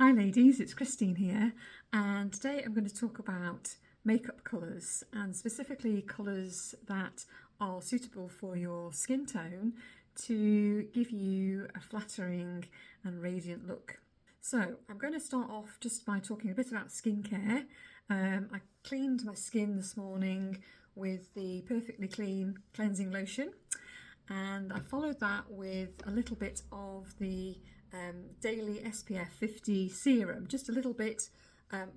Hi ladies, it's Christine here, and today I'm going to talk about makeup colours, and specifically colours that are suitable for your skin tone to give you a flattering and radiant look. So I'm going to start off just by talking a bit about skincare. I cleaned my skin this morning with the Perfectly Clean cleansing lotion, and I followed that with a little bit of the daily SPF 50 serum, just a little bit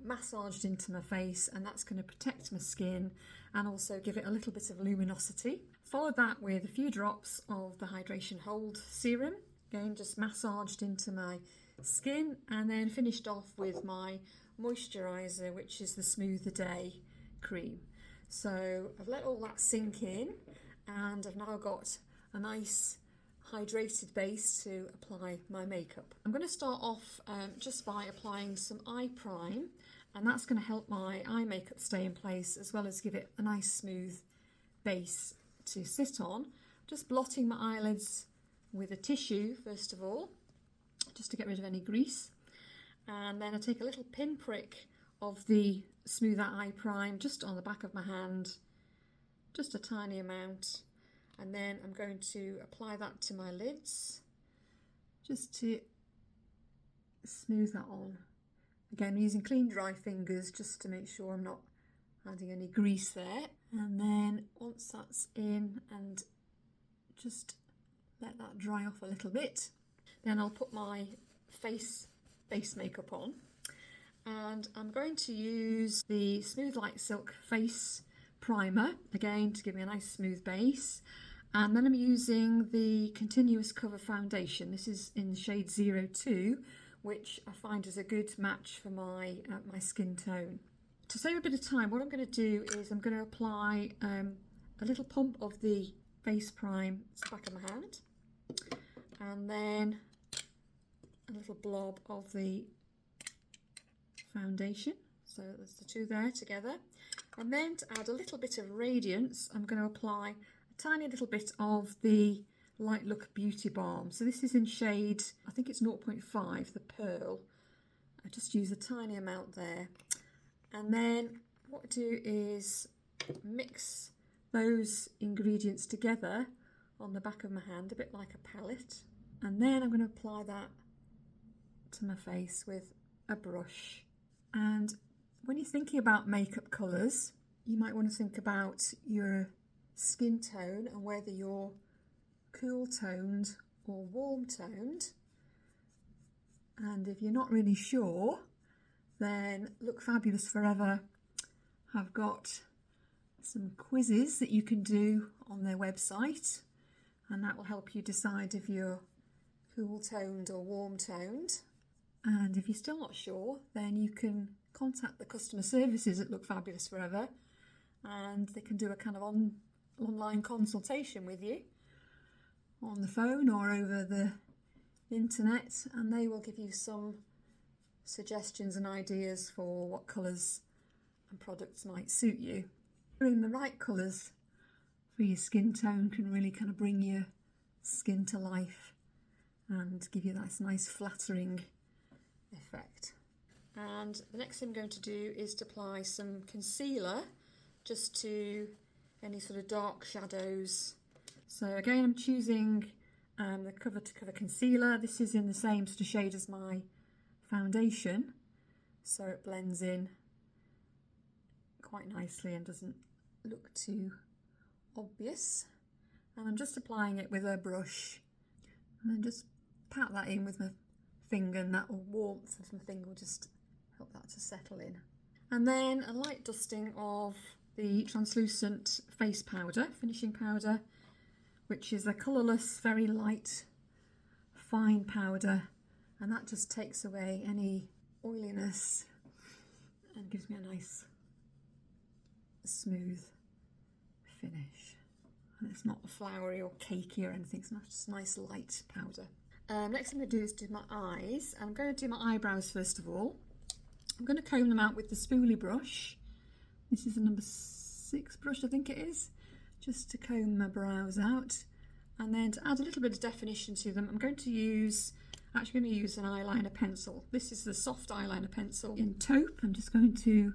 massaged into my face, and that's going to protect my skin and also give it a little bit of luminosity. Followed that with a few drops of the Hydration Hold serum, again just massaged into my skin, and then finished off with my moisturiser, which is the Smooth the Day cream. So I've let all that sink in, and I've now got a nice hydrated base to apply my makeup. I'm going to start off just by applying some eye prime, and that's going to help my eye makeup stay in place as well as give it a nice smooth base to sit on. Just blotting my eyelids with a tissue first of all, just to get rid of any grease, and then I take a little pinprick of the Smooth That Eye Prime just on the back of my hand, just a tiny amount. And then I'm going to apply that to my lids, just to smooth that on. Again, using clean dry fingers just to make sure I'm not adding any grease there. And then once that's in, and just let that dry off a little bit, then I'll put my face base makeup on. And I'm going to use the Smooth Like Silk face primer, again to give me a nice smooth base. And then I'm using the Continuous Cover foundation. This is in the shade 02, which I find is a good match for my skin tone. To save a bit of time, what I'm going to do is I'm going to apply a little pump of the face prime to the back of my hand, and then a little blob of the foundation. So there's the two there together. And then to add a little bit of radiance, I'm going to apply a tiny little bit of the Light Look Beauty Balm. So this is in shade, I think it's 0.5, the Pearl. I just use a tiny amount there. And then what I do is mix those ingredients together on the back of my hand, a bit like a palette. And then I'm going to apply that to my face with a brush. And when you're thinking about makeup colours, you might want to think about your skin tone and whether you're cool toned or warm toned. And if you're not really sure, then Look Fabulous Forever have got some quizzes that you can do on their website, and that will help you decide if you're cool toned or warm toned. And if you're still not sure, then you can contact the customer services at Look Fabulous Forever, and they can do a kind of online consultation with you on the phone or over the internet, and they will give you some suggestions and ideas for what colours and products might suit you. Doing the right colours for your skin tone can really kind of bring your skin to life and give you that nice flattering effect. And the next thing I'm going to do is to apply some concealer just to any sort of dark shadows. So again, I'm choosing the Cover to Cover concealer. This is in the same sort of shade as my foundation, so it blends in quite nicely and doesn't look too obvious. And I'm just applying it with a brush, and then just pat that in with my finger, and that warmth of my finger will just help that to settle in. And then a light dusting of the translucent face powder, finishing powder, which is a colourless, very light, fine powder, and that just takes away any oiliness and gives me a nice smooth finish. And it's not flowery or cakey or anything, it's just a nice light powder. Next thing I'm going to do is do my eyes. I'm going to do my eyebrows first of all. I'm going to comb them out with the spoolie brush. This is the number 6 brush, I think it is, just to comb my brows out. And then to add a little bit of definition to them, I'm going to use I'm actually going to use an eyeliner pencil. This is the soft eyeliner pencil in taupe. I'm just going to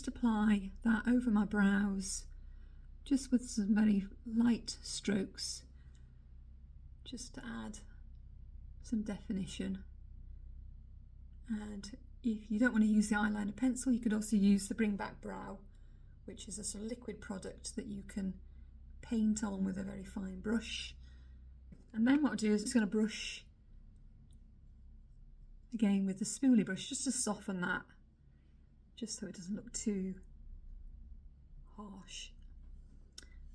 apply that over my brows, just with some very light strokes, just to add some definition. And if you don't want to use the eyeliner pencil, you could also use the Bring Back Brow, which is a sort of liquid product that you can paint on with a very fine brush. And then what I'll do is I'm just going to brush again with the spoolie brush, just to soften that, just so it doesn't look too harsh.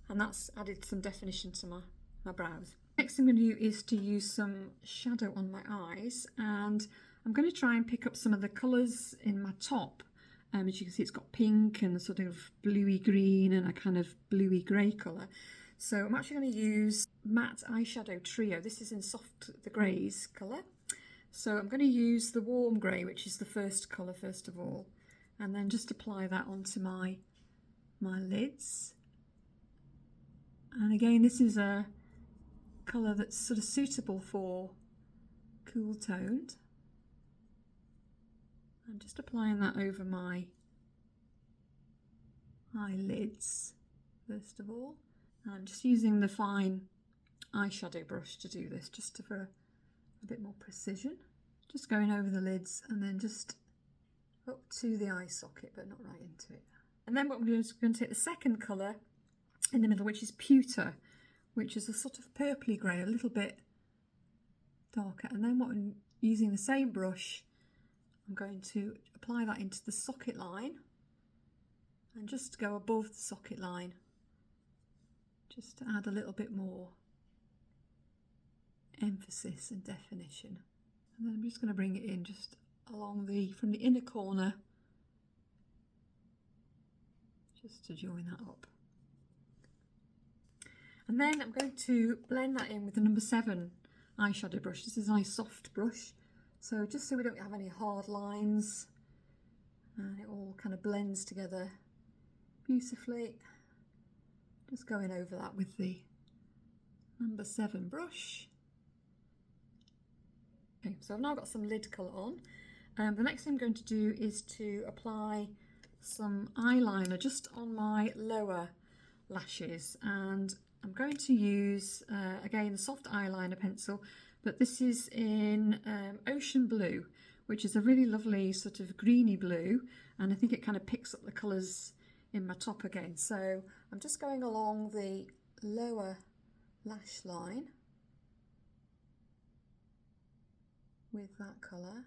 And that's added some definition to my brows. Next thing I'm going to do is to use some shadow on my eyes, and I'm going to try and pick up some of the colours in my top. As you can see, it's got pink and a sort of bluey green and a kind of bluey grey colour. So I'm actually going to use matte eyeshadow trio. This is in soft the greys colour. So I'm going to use the warm grey, which is the first colour first of all, and then just apply that onto my lids. And again, this is a colour that's sort of suitable for cool toned. I'm just applying that over my eyelids first of all. And I'm just using the fine eyeshadow brush to do this, just for a bit more precision. Just going over the lids and then just up to the eye socket, but not right into it. And then what I'm going to do is we're going to take the second colour in the middle, which is pewter, which is a sort of purpley grey, a little bit darker. And then what I'm using the same brush, I'm going to apply that into the socket line and just go above the socket line, just to add a little bit more emphasis and definition. And then I'm just going to bring it in just along from the inner corner, just to join that up. And then I'm going to blend that in with the number 7 eyeshadow brush. This is a nice soft brush, so just so we don't have any hard lines, and it all kind of blends together beautifully. Just going over that with the number 7 brush. Okay, so I've now got some lid colour on. The next thing I'm going to do is to apply some eyeliner just on my lower lashes, and I'm going to use again the soft eyeliner pencil, but this is in Ocean Blue, which is a really lovely sort of greeny blue, and I think it kind of picks up the colours in my top again. So I'm just going along the lower lash line with that colour,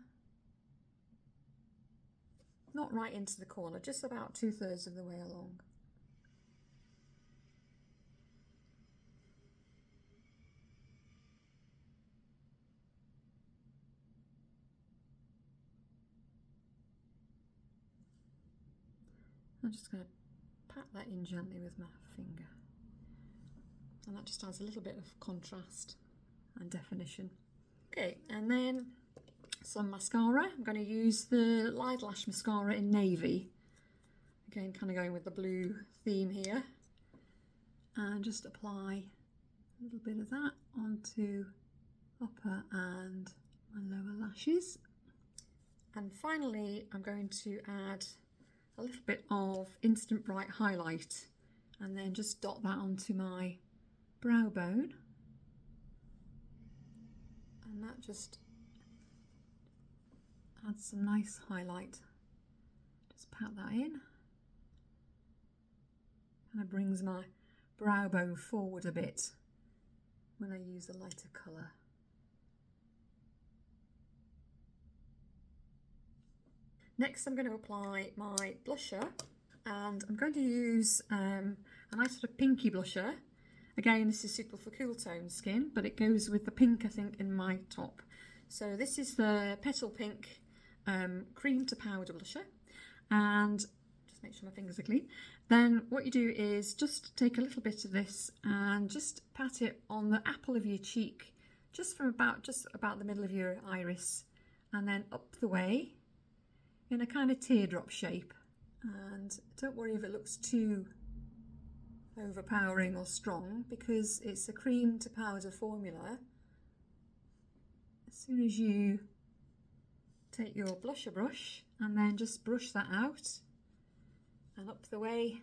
not right into the corner, just about 2/3 of the way along. I'm just going to pat that in gently with my finger, and that just adds a little bit of contrast and definition. Okay, and then some mascara. I'm going to use the Light Lash mascara in navy, again kind of going with the blue theme here, and just apply a little bit of that onto upper and my lower lashes. And finally I'm going to add a little bit of Instant Bright highlight, and then just dot that onto my brow bone, and that just adds some nice highlight. Just pat that in, kind of brings my brow bone forward a bit when I use a lighter colour. Next I'm going to apply my blusher, and I'm going to use a nice sort of pinky blusher. Again, this is suitable for cool tone skin, but it goes with the pink I think in my top. So this is the Petal Pink cream to powder blusher, and just make sure my fingers are clean. Then what you do is just take a little bit of this and just pat it on the apple of your cheek, just about the middle of your iris, and then up the way in a kind of teardrop shape. And don't worry if it looks too overpowering or strong, because it's a cream to powder formula, as soon as you take your blusher brush and then just brush that out and up the way,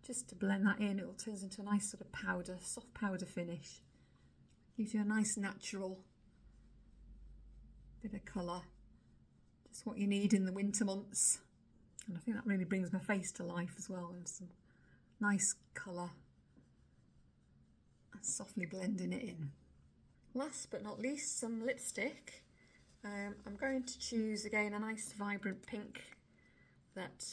just to blend that in. It all turns into a nice sort of powder, soft powder finish. Gives you a nice natural bit of colour, just what you need in the winter months. And I think that really brings my face to life as well, and some nice colour and softly blending it in. Last but not least, some lipstick. I'm going to choose again a nice vibrant pink that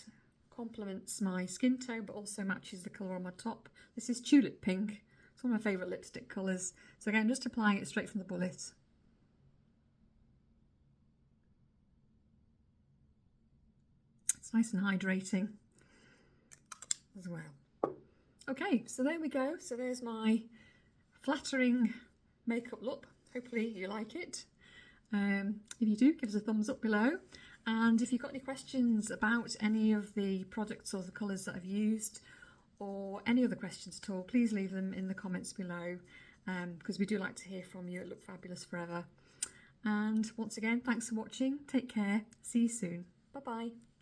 complements my skin tone but also matches the colour on my top. This is Tulip Pink. It's one of my favourite lipstick colours. So again, just applying it straight from the bullet. It's nice and hydrating as well. Okay, so there we go. So there's my flattering makeup look. Hopefully you like it. If you do, give us a thumbs up below. And if you've got any questions about any of the products or the colours that I've used, or any other questions at all, please leave them in the comments below, because we do like to hear from you at Look Fabulous Forever. And once again, thanks for watching. Take care. See you soon. Bye bye.